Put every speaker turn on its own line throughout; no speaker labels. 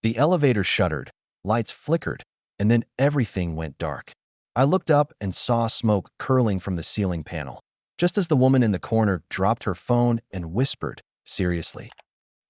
The elevator shuddered, lights flickered, and then everything went dark. I looked up and saw smoke curling from the ceiling panel, just as the woman in the corner dropped her phone and whispered, seriously.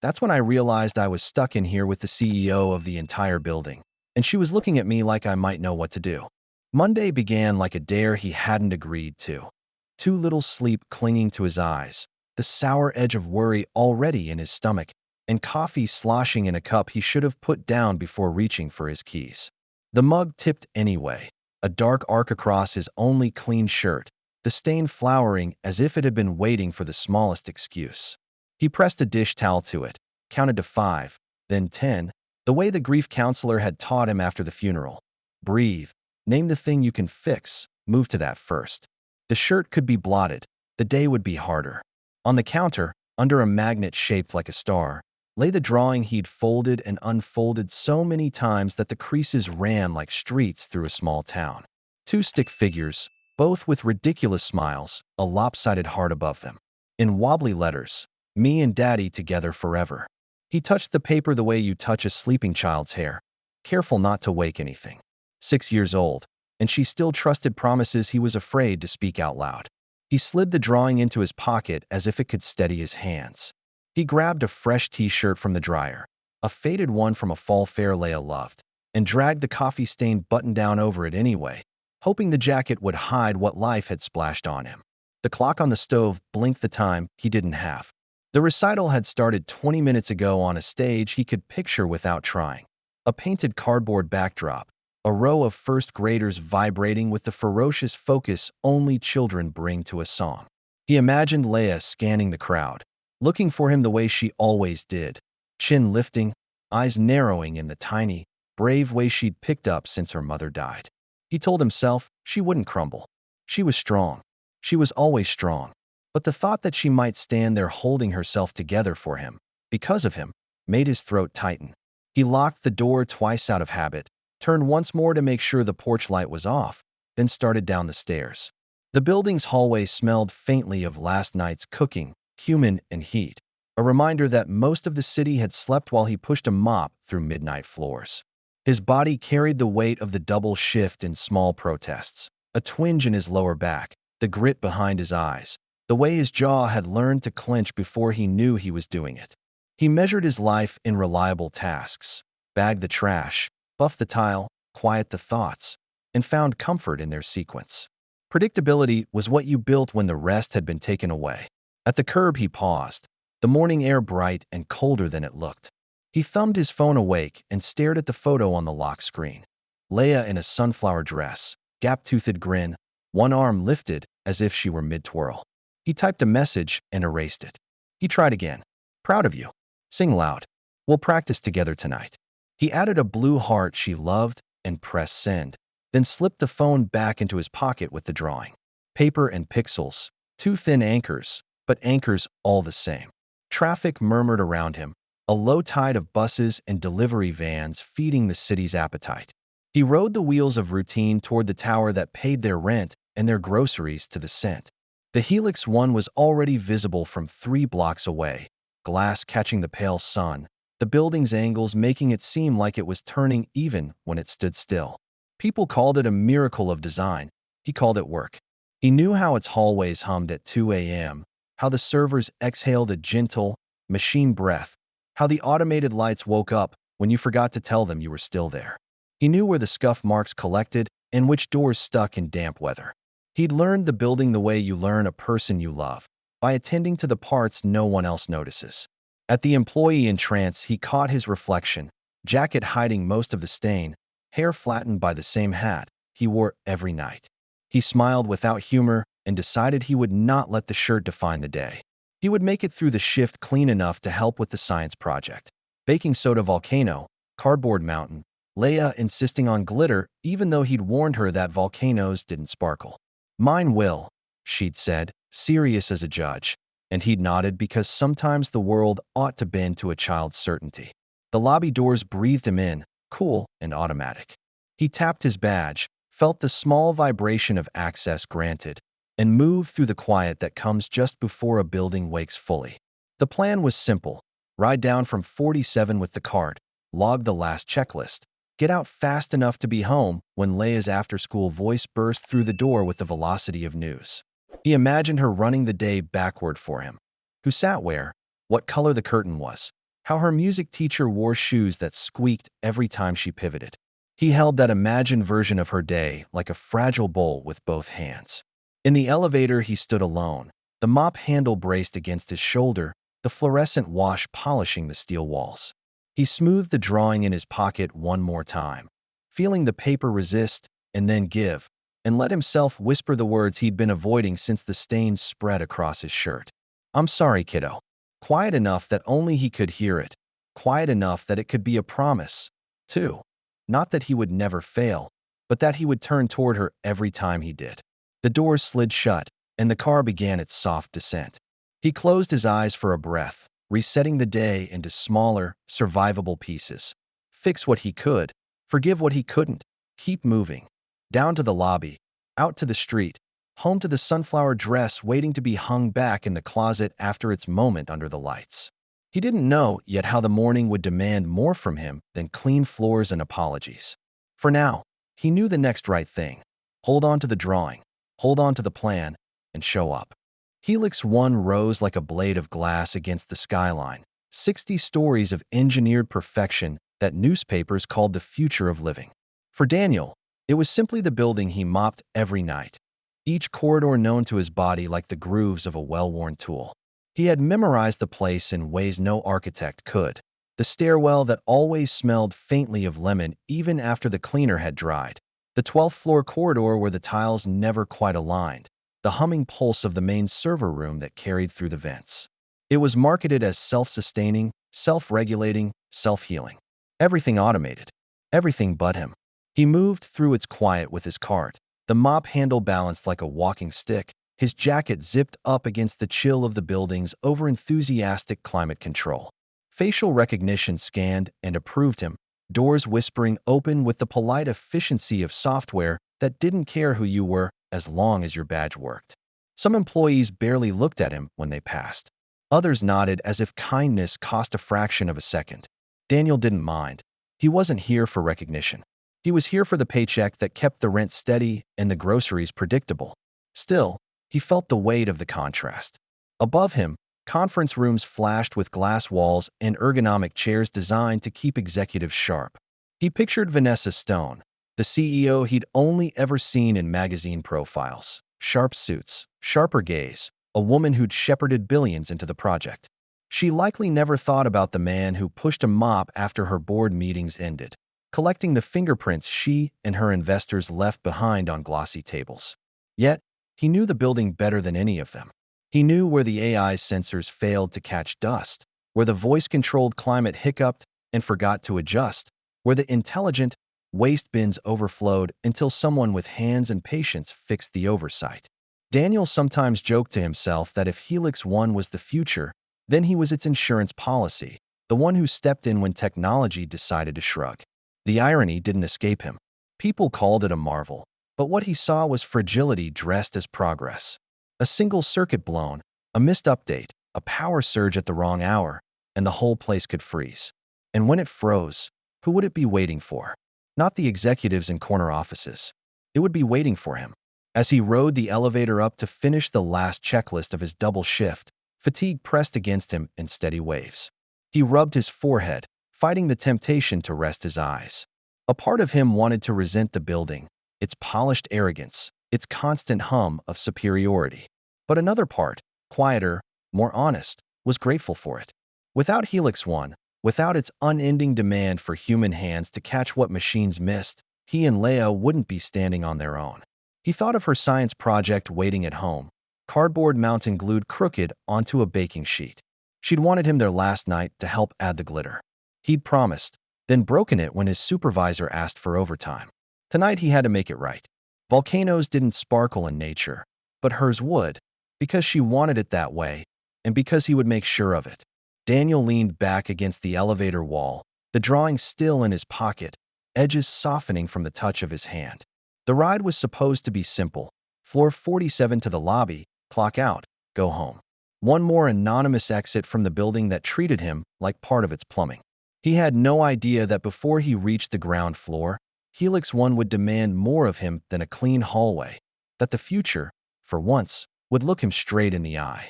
That's when I realized I was stuck in here with the CEO of the entire building, and she was looking at me like I might know what to do. Monday began like a dare he hadn't agreed to. Too little sleep clinging to his eyes, the sour edge of worry already in his stomach, and coffee sloshing in a cup he should have put down before reaching for his keys. The mug tipped anyway, a dark arc across his only clean shirt, the stain flowering as if it had been waiting for the smallest excuse. He pressed a dish towel to it, counted to 5, then 10, the way the grief counselor had taught him after the funeral. Breathe, name the thing you can fix, move to that first. The shirt could be blotted, the day would be harder. On the counter, under a magnet shaped like a star, lay the drawing he'd folded and unfolded so many times that the creases ran like streets through a small town. 2 stick figures, both with ridiculous smiles, a lopsided heart above them. In wobbly letters, me and Daddy together forever. He touched the paper the way you touch a sleeping child's hair, careful not to wake anything. 6 years old, and she still trusted promises he was afraid to speak out loud. He slid the drawing into his pocket as if it could steady his hands. He grabbed a fresh t-shirt from the dryer, a faded one from a fall fair Leia loved, and dragged the coffee-stained button-down over it anyway, hoping the jacket would hide what life had splashed on him. The clock on the stove blinked the time he didn't have. The recital had started 20 minutes ago on a stage he could picture without trying. A painted cardboard backdrop, a row of first graders vibrating with the ferocious focus only children bring to a song. He imagined Leia scanning the crowd, looking for him the way she always did, chin lifting, eyes narrowing in the tiny, brave way she'd picked up since her mother died. He told himself she wouldn't crumble. She was strong. She was always strong. But the thought that she might stand there holding herself together for him, because of him, made his throat tighten. He locked the door twice out of habit, turned once more to make sure the porch light was off, then started down the stairs. The building's hallway smelled faintly of last night's cooking, cumin and heat, a reminder that most of the city had slept while he pushed a mop through midnight floors. His body carried the weight of the double shift in small protests, a twinge in his lower back, the grit behind his eyes, the way his jaw had learned to clench before he knew he was doing it. He measured his life in reliable tasks, bagged the trash, buffed the tile, quiet the thoughts, and found comfort in their sequence. Predictability was what you built when the rest had been taken away. At the curb he paused, the morning air bright and colder than it looked. He thumbed his phone awake and stared at the photo on the lock screen. Leia in a sunflower dress, gap-toothed grin, one arm lifted as if she were mid-twirl. He typed a message and erased it. He tried again. Proud of you. Sing loud. We'll practice together tonight. He added a blue heart she loved and pressed send, then slipped the phone back into his pocket with the drawing. Paper and pixels, 2 thin anchors, but anchors all the same. Traffic murmured around him, a low tide of buses and delivery vans feeding the city's appetite. He rode the wheels of routine toward the tower that paid their rent and their groceries to the cent. The Helix one was already visible from 3 blocks away, glass catching the pale sun, the building's angles making it seem like it was turning even when it stood still. People called it a miracle of design. He called it work. He knew how its hallways hummed at 2 a.m., how the servers exhaled a gentle, machine breath, how the automated lights woke up when you forgot to tell them you were still there. He knew where the scuff marks collected and which doors stuck in damp weather. He'd learned the building the way you learn a person you love, by attending to the parts no one else notices. At the employee entrance, he caught his reflection, jacket hiding most of the stain, hair flattened by the same hat he wore every night. He smiled without humor and decided he would not let the shirt define the day. He would make it through the shift clean enough to help with the science project. Baking soda volcano, cardboard mountain, Leia insisting on glitter even though he'd warned her that volcanoes didn't sparkle. Mine will, she'd said, serious as a judge, and he'd nodded because sometimes the world ought to bend to a child's certainty. The lobby doors breathed him in, cool and automatic. He tapped his badge, felt the small vibration of access granted, and moved through the quiet that comes just before a building wakes fully. The plan was simple. Ride down from 47 with the cart, log the last checklist, get out fast enough to be home when Leia's after-school voice burst through the door with the velocity of news. He imagined her running the day backward for him. Who sat where, what color the curtain was, how her music teacher wore shoes that squeaked every time she pivoted. He held that imagined version of her day like a fragile bowl with both hands. In the elevator, he stood alone, the mop handle braced against his shoulder, the fluorescent wash polishing the steel walls. He smoothed the drawing in his pocket one more time, feeling the paper resist and then give, and let himself whisper the words he'd been avoiding since the stains spread across his shirt. "I'm sorry, kiddo." Quiet enough that only he could hear it, quiet enough that it could be a promise, too. Not that he would never fail, but that he would turn toward her every time he did. The doors slid shut, and the car began its soft descent. He closed his eyes for a breath, resetting the day into smaller, survivable pieces. Fix what he could, forgive what he couldn't, keep moving. Down to the lobby, out to the street, home to the sunflower dress waiting to be hung back in the closet after its moment under the lights. He didn't know yet how the morning would demand more from him than clean floors and apologies. For now, he knew the next right thing. Hold on to the drawing, hold on to the plan, and show up. Helix 1 rose like a blade of glass against the skyline, 60 stories of engineered perfection that newspapers called the future of living. For Daniel, it was simply the building he mopped every night, each corridor known to his body like the grooves of a well-worn tool. He had memorized the place in ways no architect could. The stairwell that always smelled faintly of lemon even after the cleaner had dried. The 12th floor corridor where the tiles never quite aligned. The humming pulse of the main server room that carried through the vents. It was marketed as self-sustaining, self-regulating, self-healing. Everything automated. Everything but him. He moved through its quiet with his cart, the mop handle balanced like a walking stick, his jacket zipped up against the chill of the building's over-enthusiastic climate control. Facial recognition scanned and approved him, doors whispering open with the polite efficiency of software that didn't care who you were as long as your badge worked. Some employees barely looked at him when they passed. Others nodded as if kindness cost a fraction of a second. Daniel didn't mind. He wasn't here for recognition. He was here for the paycheck that kept the rent steady and the groceries predictable. Still, he felt the weight of the contrast. Above him, conference rooms flashed with glass walls and ergonomic chairs designed to keep executives sharp. He pictured Vanessa Stone, the CEO he'd only ever seen in magazine profiles. Sharp suits, sharper gaze, a woman who'd shepherded billions into the project. She likely never thought about the man who pushed a mop after her board meetings ended, collecting the fingerprints she and her investors left behind on glossy tables. Yet, he knew the building better than any of them. He knew where the AI's sensors failed to catch dust, where the voice-controlled climate hiccuped and forgot to adjust, where the intelligent waste bins overflowed until someone with hands and patience fixed the oversight. Daniel sometimes joked to himself that if Helix 1 was the future, then he was its insurance policy, the one who stepped in when technology decided to shrug. The irony didn't escape him. People called it a marvel, but what he saw was fragility dressed as progress. A single circuit blown, a missed update, a power surge at the wrong hour, and the whole place could freeze. And when it froze, who would it be waiting for? Not the executives in corner offices. It would be waiting for him. As he rode the elevator up to finish the last checklist of his double shift, fatigue pressed against him in steady waves. He rubbed his forehead, fighting the temptation to rest his eyes. A part of him wanted to resent the building, its polished arrogance, its constant hum of superiority. But another part, quieter, more honest, was grateful for it. Without Helix 1, without its unending demand for human hands to catch what machines missed, he and Leia wouldn't be standing on their own. He thought of her science project waiting at home, cardboard mountain glued crooked onto a baking sheet. She'd wanted him there last night to help add the glitter. He'd promised, then broken it when his supervisor asked for overtime. Tonight he had to make it right. Volcanoes didn't sparkle in nature, but hers would, because she wanted it that way, and because he would make sure of it. Daniel leaned back against the elevator wall, the drawing still in his pocket, edges softening from the touch of his hand. The ride was supposed to be simple. Floor 47 to the lobby, clock out, go home. One more anonymous exit from the building that treated him like part of its plumbing. He had no idea that before he reached the ground floor, Helix 1 would demand more of him than a clean hallway, that the future, for once, would look him straight in the eye.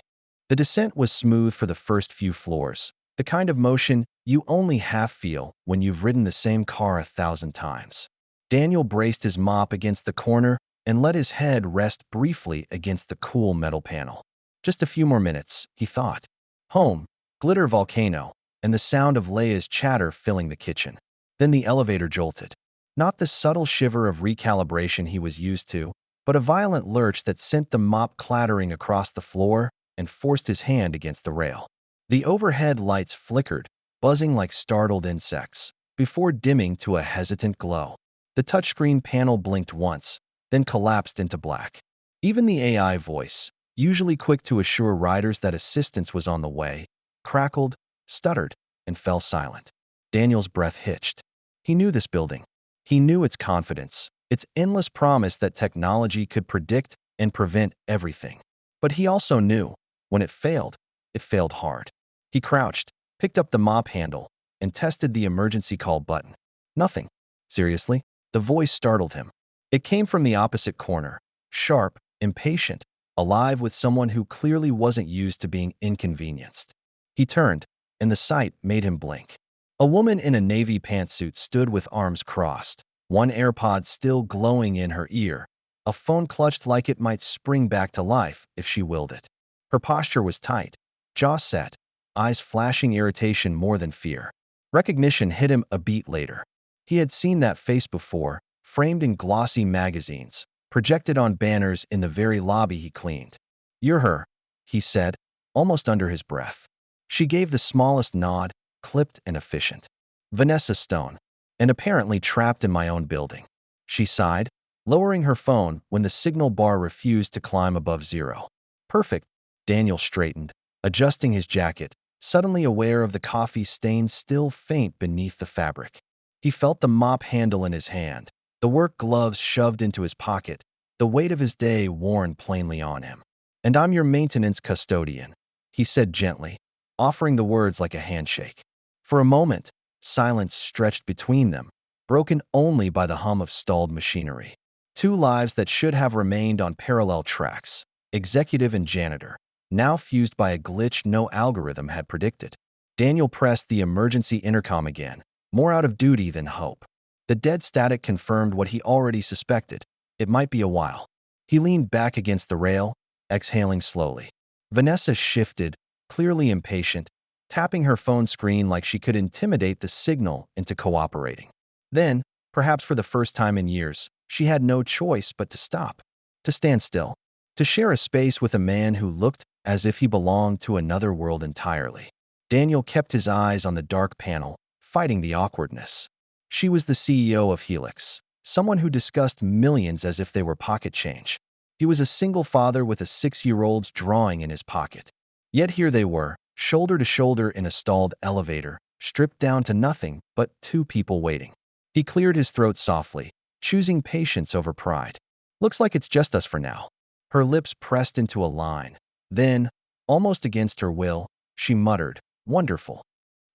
The descent was smooth for the first few floors, the kind of motion you only half feel when you've ridden the same car 1,000 times. Daniel braced his mop against the corner and let his head rest briefly against the cool metal panel. Just a few more minutes, he thought. Home, glitter volcano, and the sound of Leia's chatter filling the kitchen. Then the elevator jolted. Not the subtle shiver of recalibration he was used to, but a violent lurch that sent the mop clattering across the floor and forced his hand against the rail. The overhead lights flickered, buzzing like startled insects, before dimming to a hesitant glow. The touchscreen panel blinked once, then collapsed into black. Even the AI voice, usually quick to assure riders that assistance was on the way, crackled, stuttered, and fell silent. Daniel's breath hitched. He knew this building. He knew its confidence, its endless promise that technology could predict and prevent everything. But he also knew, when it failed hard. He crouched, picked up the mop handle, and tested the emergency call button. Nothing. Seriously? The voice startled him. It came from the opposite corner, sharp, impatient, alive with someone who clearly wasn't used to being inconvenienced. He turned, and the sight made him blink. A woman in a navy pantsuit stood with arms crossed, one AirPod still glowing in her ear, a phone clutched like it might spring back to life if she willed it. Her posture was tight, jaw set, eyes flashing irritation more than fear. Recognition hit him a beat later. He had seen that face before, framed in glossy magazines, projected on banners in the very lobby he cleaned. "You're her," he said, almost under his breath. She gave the smallest nod, clipped and efficient. "Vanessa Stone, and apparently trapped in my own building." She sighed, lowering her phone when the signal bar refused to climb above zero. "Perfect." Daniel straightened, adjusting his jacket, suddenly aware of the coffee stain still faint beneath the fabric. He felt the mop handle in his hand, the work gloves shoved into his pocket, the weight of his day worn plainly on him. "And I'm your maintenance custodian," he said gently, offering the words like a handshake. For a moment, silence stretched between them, broken only by the hum of stalled machinery. Two lives that should have remained on parallel tracks, executive and janitor, now fused by a glitch no algorithm had predicted. Daniel pressed the emergency intercom again, more out of duty than hope. The dead static confirmed what he already suspected. It might be a while. He leaned back against the rail, exhaling slowly. Vanessa shifted, clearly impatient, tapping her phone screen like she could intimidate the signal into cooperating. Then, perhaps for the first time in years, she had no choice but to stop, to stand still, to share a space with a man who looked as if he belonged to another world entirely. Daniel kept his eyes on the dark panel, fighting the awkwardness. She was the CEO of Helix, someone who discussed millions as if they were pocket change. He was a single father with a 6-year-old's drawing in his pocket. Yet here they were, shoulder to shoulder in a stalled elevator, stripped down to nothing but two people waiting. He cleared his throat softly, choosing patience over pride. "Looks like it's just us for now." Her lips pressed into a line. Then, almost against her will, she muttered, "Wonderful."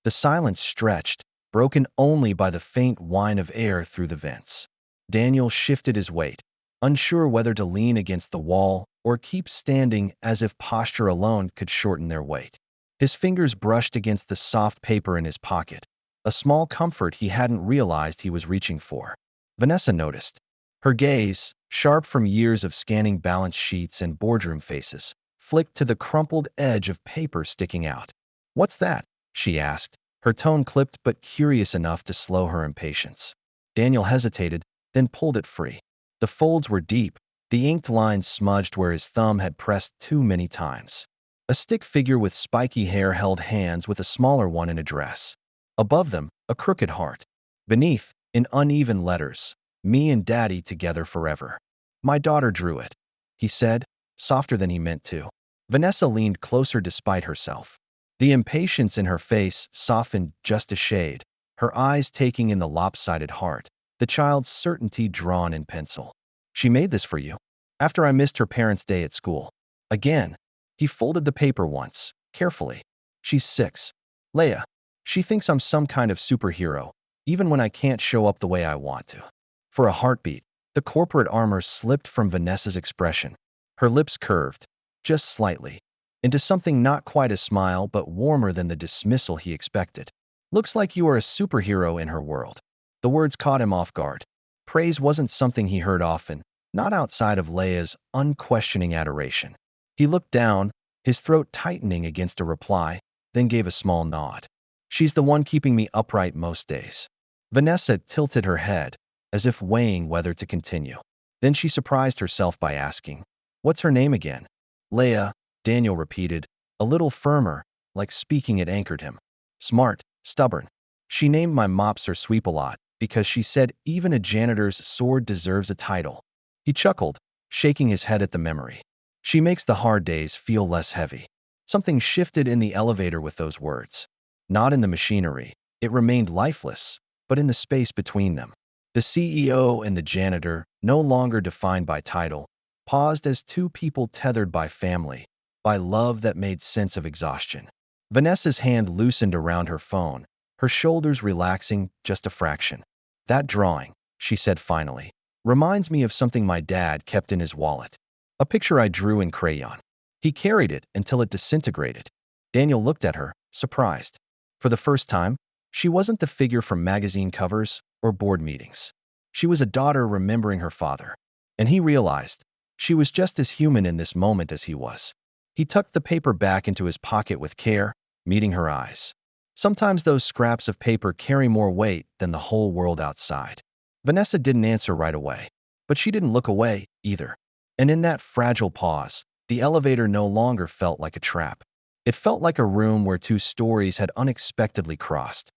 The silence stretched, broken only by the faint whine of air through the vents. Daniel shifted his weight, unsure whether to lean against the wall or keep standing as if posture alone could shorten their weight. His fingers brushed against the soft paper in his pocket, a small comfort he hadn't realized he was reaching for. Vanessa noticed. Her gaze, sharp from years of scanning balance sheets and boardroom faces, flicked to the crumpled edge of paper sticking out. "What's that?" she asked, her tone clipped but curious enough to slow her impatience. Daniel hesitated, then pulled it free. The folds were deep, the inked lines smudged where his thumb had pressed too many times. A stick figure with spiky hair held hands with a smaller one in a dress. Above them, a crooked heart. Beneath, in uneven letters, "Me and Daddy together forever." "My daughter drew it," he said, softer than he meant to. Vanessa leaned closer despite herself. The impatience in her face softened just a shade, her eyes taking in the lopsided heart, the child's certainty drawn in pencil. "She made this for you, after I missed her parents' day at school." Again, he folded the paper once, carefully. "She's 6. Leia." She thinks I'm some kind of superhero, even when I can't show up the way I want to. For a heartbeat, the corporate armor slipped from Vanessa's expression. Her lips curved, just slightly, into something not quite a smile but warmer than the dismissal he expected. Looks like you are a superhero in her world. The words caught him off guard. Praise wasn't something he heard often, not outside of Leia's unquestioning adoration. He looked down, his throat tightening against a reply, then gave a small nod. She's the one keeping me upright most days. Vanessa tilted her head, as if weighing whether to continue. Then she surprised herself by asking, "What's her name again?" "Leia," Daniel repeated, a little firmer, like speaking it anchored him. "Smart, stubborn. She named my mops or sweep a lot, because she said even a janitor's sword deserves a title." He chuckled, shaking his head at the memory. "She makes the hard days feel less heavy." Something shifted in the elevator with those words. Not in the machinery. It remained lifeless, but in the space between them. The CEO and the janitor, no longer defined by title, paused as two people tethered by family, by love that made sense of exhaustion. Vanessa's hand loosened around her phone, her shoulders relaxing just a fraction. "That drawing," she said finally, "reminds me of something my dad kept in his wallet. A picture I drew in crayon. He carried it until it disintegrated." Daniel looked at her, surprised. For the first time, she wasn't the figure from magazine covers or board meetings. She was a daughter remembering her father. And he realized she was just as human in this moment as he was. He tucked the paper back into his pocket with care, meeting her eyes. Sometimes those scraps of paper carry more weight than the whole world outside. Vanessa didn't answer right away, but she didn't look away either. And in that fragile pause, the elevator no longer felt like a trap. It felt like a room where two stories had unexpectedly crossed.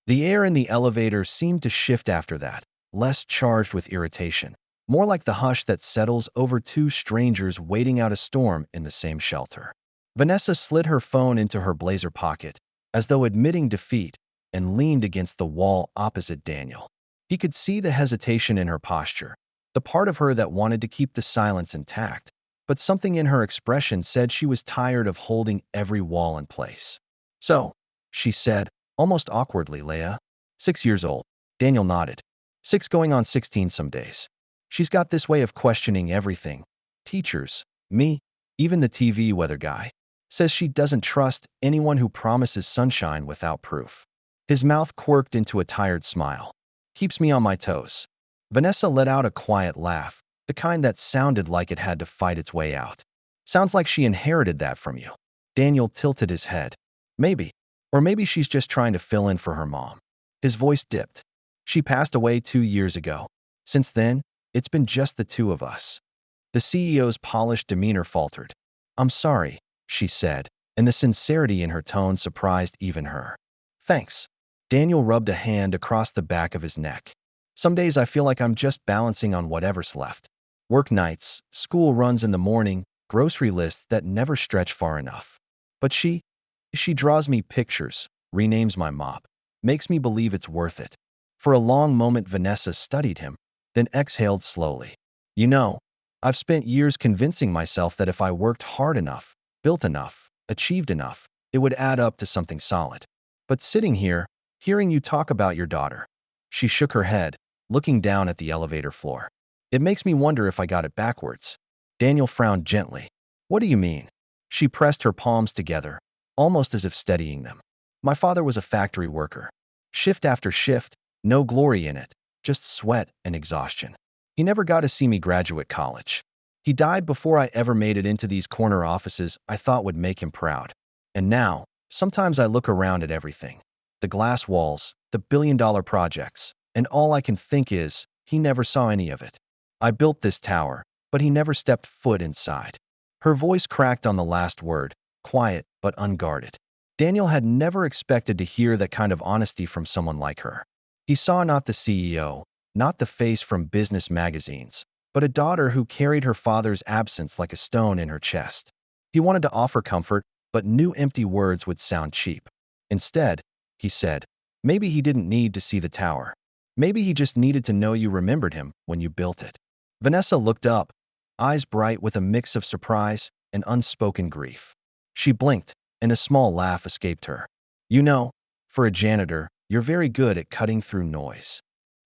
The air in the elevator seemed to shift after that, less charged with irritation, more like the hush that settles over two strangers waiting out a storm in the same shelter. Vanessa slid her phone into her blazer pocket, as though admitting defeat, and leaned against the wall opposite Daniel. He could see the hesitation in her posture, the part of her that wanted to keep the silence intact, but something in her expression said she was tired of holding every wall in place. "So," she said, almost awkwardly, "Leia." 6 years old. Daniel nodded. 6 going on 16 some days. She's got this way of questioning everything. Teachers, me, even the TV weather guy. Says she doesn't trust anyone who promises sunshine without proof. His mouth quirked into a tired smile. "Keeps me on my toes." Vanessa let out a quiet laugh, the kind that sounded like it had to fight its way out. "Sounds like she inherited that from you." Daniel tilted his head. "Maybe. Or maybe she's just trying to fill in for her mom." His voice dipped. "She passed away 2 years ago. Since then, it's been just the two of us." The CEO's polished demeanor faltered. "I'm sorry," she said, and the sincerity in her tone surprised even her. "Thanks." Daniel rubbed a hand across the back of his neck. "Some days I feel like I'm just balancing on whatever's left. Work nights, school runs in the morning, grocery lists that never stretch far enough. But she draws me pictures, renames my mop, makes me believe it's worth it." For a long moment Vanessa studied him, then exhaled slowly. "You know, I've spent years convincing myself that if I worked hard enough, built enough, achieved enough, it would add up to something solid. But sitting here, hearing you talk about your daughter." She shook her head, looking down at the elevator floor. "It makes me wonder if I got it backwards." Daniel frowned gently. "What do you mean?" She pressed her palms together, almost as if steadying them. "My father was a factory worker. Shift after shift, no glory in it, just sweat and exhaustion. He never got to see me graduate college. He died before I ever made it into these corner offices I thought would make him proud. And now, sometimes I look around at everything. The glass walls, the billion-dollar projects, and all I can think is, he never saw any of it. I built this tower, but he never stepped foot inside." Her voice cracked on the last word, quiet but unguarded. Daniel had never expected to hear that kind of honesty from someone like her. He saw not the CEO, not the face from business magazines, but a daughter who carried her father's absence like a stone in her chest. He wanted to offer comfort, but knew empty words would sound cheap. Instead, he said, "Maybe he didn't need to see the tower. Maybe he just needed to know you remembered him when you built it." Vanessa looked up, eyes bright with a mix of surprise and unspoken grief. She blinked, and a small laugh escaped her. "You know, For a janitor, you're very good at cutting through noise.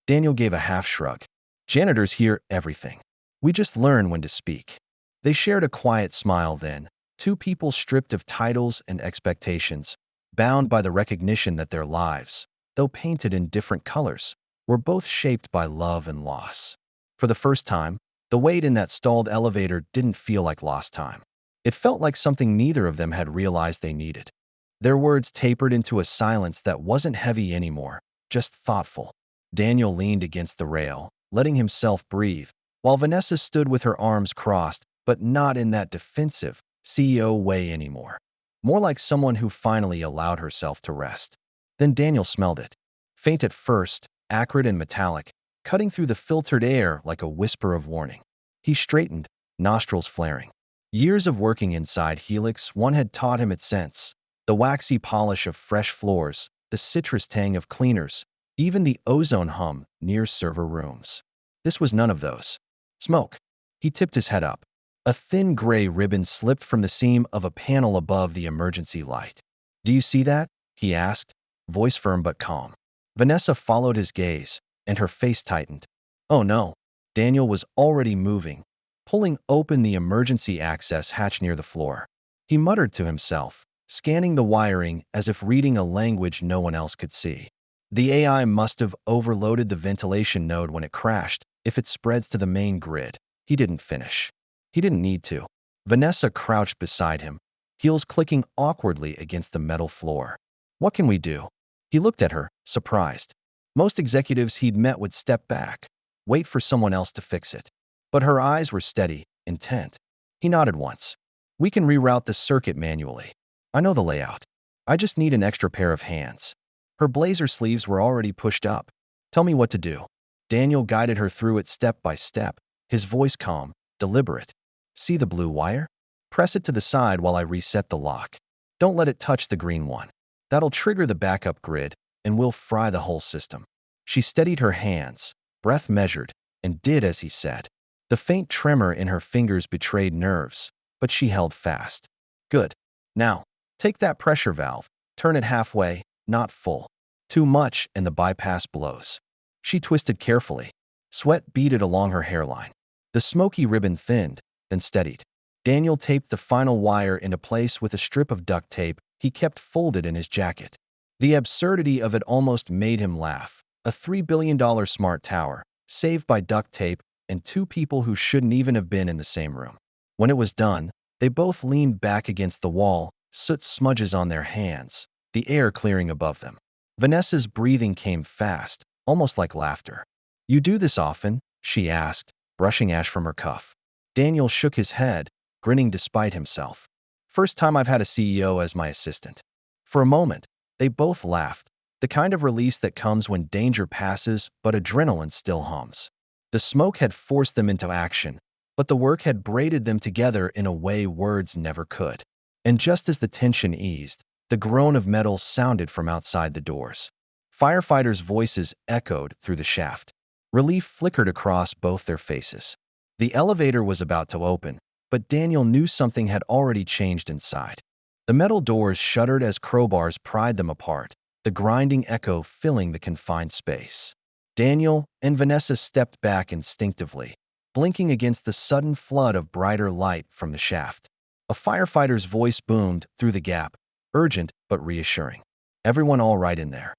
Daniel gave a half shrug. Janitors hear everything. We just learn when to speak. They shared a quiet smile then, two people stripped of titles and expectations, bound by the recognition that their lives, though painted in different colors, were both shaped by love and loss. For the first time, the wait in that stalled elevator didn't feel like lost time. It felt like something neither of them had realized they needed. Their words tapered into a silence that wasn't heavy anymore, just thoughtful. Daniel leaned against the rail, letting himself breathe, while Vanessa stood with her arms crossed, but not in that defensive CEO way anymore. More like someone who finally allowed herself to rest. Then Daniel smelled it. Faint at first, acrid and metallic, cutting through the filtered air like a whisper of warning. He straightened, nostrils flaring. Years of working inside Helix One had taught him its sense. The waxy polish of fresh floors, the citrus tang of cleaners, even the ozone hum near server rooms. This was none of those. Smoke. He tipped his head up. A thin gray ribbon slipped from the seam of a panel above the emergency light. Do you see that? He asked, voice firm but calm. Vanessa followed his gaze, and her face tightened. Oh no. Daniel was already moving, pulling open the emergency access hatch near the floor. He muttered to himself, scanning the wiring as if reading a language no one else could see. The AI must have overloaded the ventilation node when it crashed, if it spreads to the main grid. He didn't finish. He didn't need to. Vanessa crouched beside him, heels clicking awkwardly against the metal floor. What can we do? He looked at her, surprised. Most executives he'd met would step back, wait for someone else to fix it. But her eyes were steady, intent. He nodded once. We can reroute the circuit manually. I know the layout. I just need an extra pair of hands. Her blazer sleeves were already pushed up. Tell me what to do. Daniel guided her through it step by step, his voice calm, deliberate. See the blue wire? Press it to the side while I reset the lock. Don't let it touch the green one. That'll trigger the backup grid, and we'll fry the whole system. She steadied her hands, breath measured, and did as he said. The faint tremor in her fingers betrayed nerves, but she held fast. Good. Now, take that pressure valve, turn it halfway, not full. Too much and the bypass blows. She twisted carefully. Sweat beaded along her hairline. The smoky ribbon thinned, then steadied. Daniel taped the final wire into place with a strip of duct tape he kept folded in his jacket. The absurdity of it almost made him laugh. A $3 billion smart tower, saved by duct tape and two people who shouldn't even have been in the same room. When it was done, they both leaned back against the wall, soot smudges on their hands, the air clearing above them. Vanessa's breathing came fast, almost like laughter. You do this often? She asked, brushing ash from her cuff. Daniel shook his head, grinning despite himself. First time I've had a CEO as my assistant. For a moment, they both laughed, the kind of release that comes when danger passes but adrenaline still hums. The smoke had forced them into action, but the work had braided them together in a way words never could. And just as the tension eased, the groan of metal sounded from outside the doors. Firefighters' voices echoed through the shaft. Relief flickered across both their faces. The elevator was about to open, but Daniel knew something had already changed inside. The metal doors shuddered as crowbars pried them apart, the grinding echo filling the confined space. Daniel and Vanessa stepped back instinctively, blinking against the sudden flood of brighter light from the shaft. A firefighter's voice boomed through the gap, urgent but reassuring. Everyone all right in there?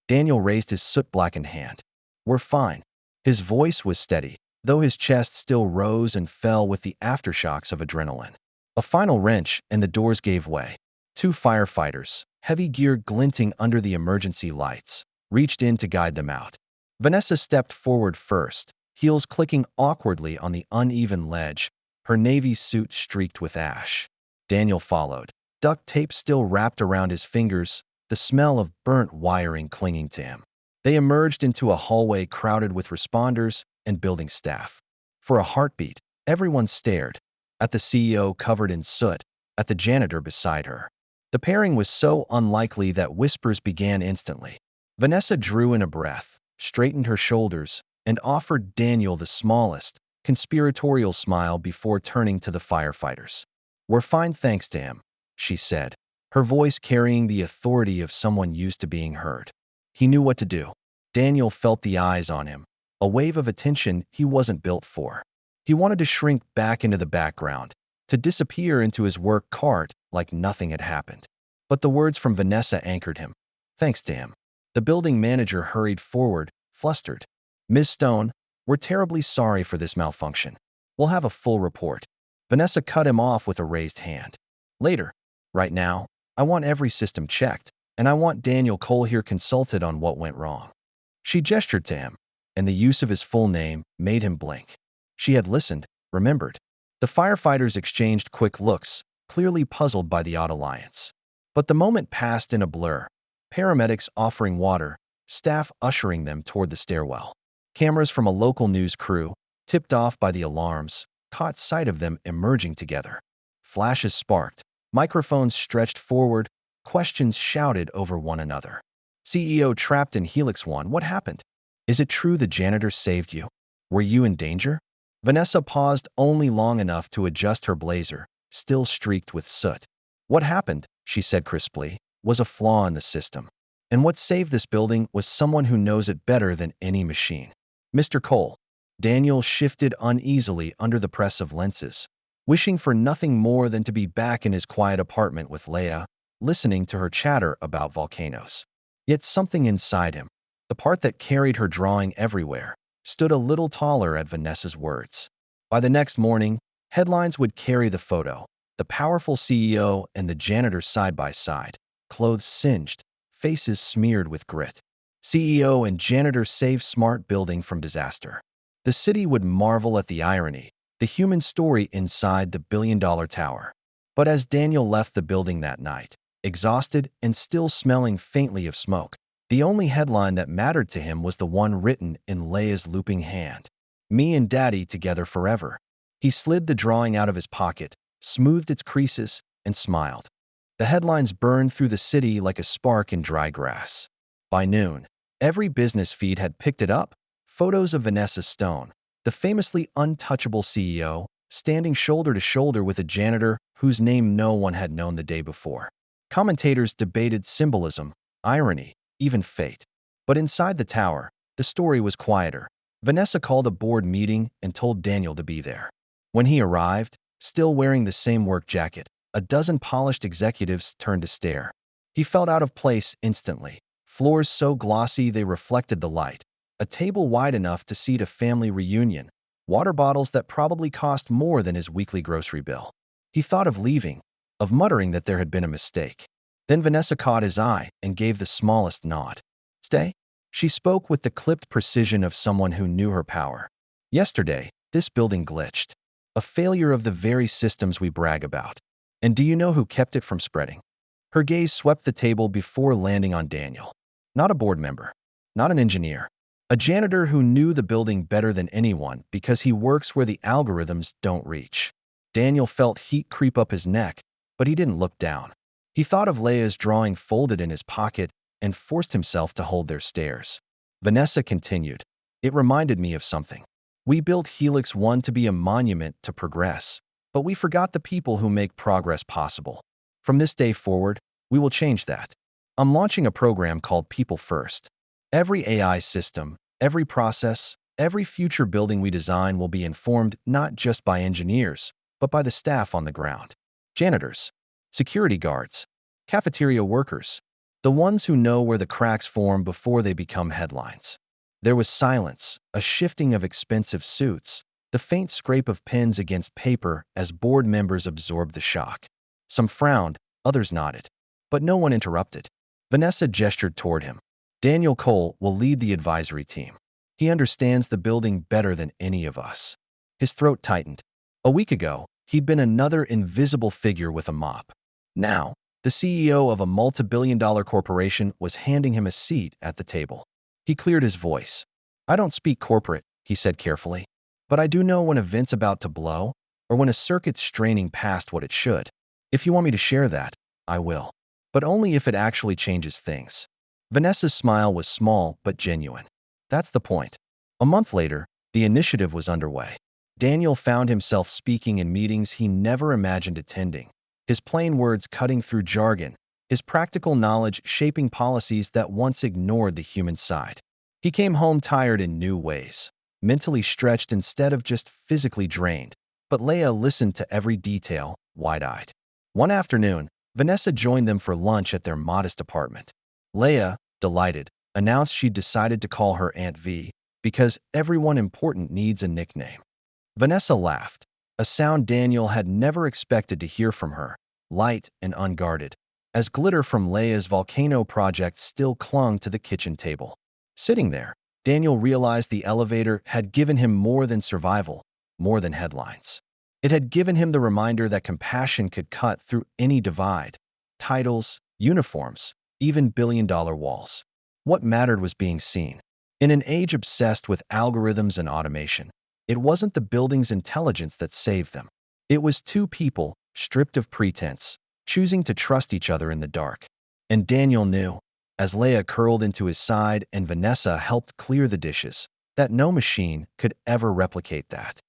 Daniel raised his soot-blackened hand. We're fine. His voice was steady, though his chest still rose and fell with the aftershocks of adrenaline. A final wrench and the doors gave way. Two firefighters, heavy gear glinting under the emergency lights, reached in to guide them out. Vanessa stepped forward first, heels clicking awkwardly on the uneven ledge, her navy suit streaked with ash. Daniel followed, duct tape still wrapped around his fingers, the smell of burnt wiring clinging to him. They emerged into a hallway crowded with responders and building staff. For a heartbeat, everyone stared, at the CEO covered in soot, at the janitor beside her. The pairing was so unlikely that whispers began instantly. Vanessa drew in a breath, straightened her shoulders, and offered Daniel the smallest, conspiratorial smile before turning to the firefighters. We're fine thanks to him, she said, her voice carrying the authority of someone used to being heard. He knew what to do. Daniel felt the eyes on him, a wave of attention he wasn't built for. He wanted to shrink back into the background, to disappear into his work cart like nothing had happened. But the words from Vanessa anchored him. Thanks to him. The building manager hurried forward, flustered. Ms. Stone, we're terribly sorry for this malfunction. We'll have a full report. Vanessa cut him off with a raised hand. Later. Right now, I want every system checked, and I want Daniel Cole here consulted on what went wrong. She gestured to him, and the use of his full name made him blink. She had listened, remembered. The firefighters exchanged quick looks, clearly puzzled by the odd alliance. But the moment passed in a blur. Paramedics offering water, staff ushering them toward the stairwell. Cameras from a local news crew, tipped off by the alarms, caught sight of them emerging together. Flashes sparked, microphones stretched forward, questions shouted over one another. CEO trapped in Helix 1, what happened? Is it true the janitor saved you? Were you in danger? Vanessa paused only long enough to adjust her blazer, still streaked with soot. What happened, she said crisply, was a flaw in the system. And what saved this building was someone who knows it better than any machine. Mr. Cole. Daniel shifted uneasily under the press of lenses, wishing for nothing more than to be back in his quiet apartment with Leia, listening to her chatter about volcanoes. Yet something inside him, the part that carried her drawing everywhere, stood a little taller at Vanessa's words. By the next morning, headlines would carry the photo, the powerful CEO and the janitor side by side, clothes singed, faces smeared with grit. CEO and janitor save smart building from disaster. The city would marvel at the irony, the human story inside the billion-dollar tower. But as Daniel left the building that night, exhausted and still smelling faintly of smoke, the only headline that mattered to him was the one written in Leia's looping hand. Me and Daddy together forever. He slid the drawing out of his pocket, smoothed its creases, and smiled. The headlines burned through the city like a spark in dry grass. By noon, every business feed had picked it up. Photos of Vanessa Stone, the famously untouchable CEO, standing shoulder to shoulder with a janitor whose name no one had known the day before. Commentators debated symbolism, irony, even fate. But inside the tower, the story was quieter. Vanessa called a board meeting and told Daniel to be there. When he arrived, still wearing the same work jacket, a dozen polished executives turned to stare. He felt out of place instantly. Floors so glossy they reflected the light. A table wide enough to seat a family reunion. Water bottles that probably cost more than his weekly grocery bill. He thought of leaving, of muttering that there had been a mistake. Then Vanessa caught his eye and gave the smallest nod. Stay? She spoke with the clipped precision of someone who knew her power. Yesterday, this building glitched. A failure of the very systems we brag about. And do you know who kept it from spreading? Her gaze swept the table before landing on Daniel. Not a board member. Not an engineer. A janitor who knew the building better than anyone because he works where the algorithms don't reach. Daniel felt heat creep up his neck, but he didn't look down. He thought of Leia's drawing folded in his pocket and forced himself to hold their stares. Vanessa continued. It reminded me of something. We built Helix 1 to be a monument to progress, but we forgot the people who make progress possible. From this day forward, we will change that. I'm launching a program called People First. Every AI system, every process, every future building we design will be informed not just by engineers, but by the staff on the ground. Janitors, security guards, cafeteria workers, the ones who know where the cracks form before they become headlines. There was silence, a shifting of expensive suits, the faint scrape of pens against paper as board members absorbed the shock. Some frowned, others nodded. But no one interrupted. Vanessa gestured toward him. Daniel Cole will lead the advisory team. He understands the building better than any of us. His throat tightened. A week ago, he'd been another invisible figure with a mop. Now, the CEO of a multi-billion-dollar corporation was handing him a seat at the table. He cleared his voice. I don't speak corporate, he said carefully. But I do know when a vent's about to blow, or when a circuit's straining past what it should. If you want me to share that, I will. But only if it actually changes things. Vanessa's smile was small but genuine. That's the point. A month later, the initiative was underway. Daniel found himself speaking in meetings he never imagined attending, his plain words cutting through jargon, his practical knowledge shaping policies that once ignored the human side. He came home tired in new ways, mentally stretched instead of just physically drained. But Leia listened to every detail, wide-eyed. One afternoon, Vanessa joined them for lunch at their modest apartment. Leia, delighted, announced she'd decided to call her Aunt V because everyone important needs a nickname. Vanessa laughed, a sound Daniel had never expected to hear from her, light and unguarded, as glitter from Leia's volcano project still clung to the kitchen table. Sitting there, Daniel realized the elevator had given him more than survival, more than headlines. It had given him the reminder that compassion could cut through any divide, titles, uniforms, even billion-dollar walls. What mattered was being seen. In an age obsessed with algorithms and automation, it wasn't the building's intelligence that saved them. It was two people, stripped of pretense, choosing to trust each other in the dark. And Daniel knew, as Leia curled into his side and Vanessa helped clear the dishes, that no machine could ever replicate that.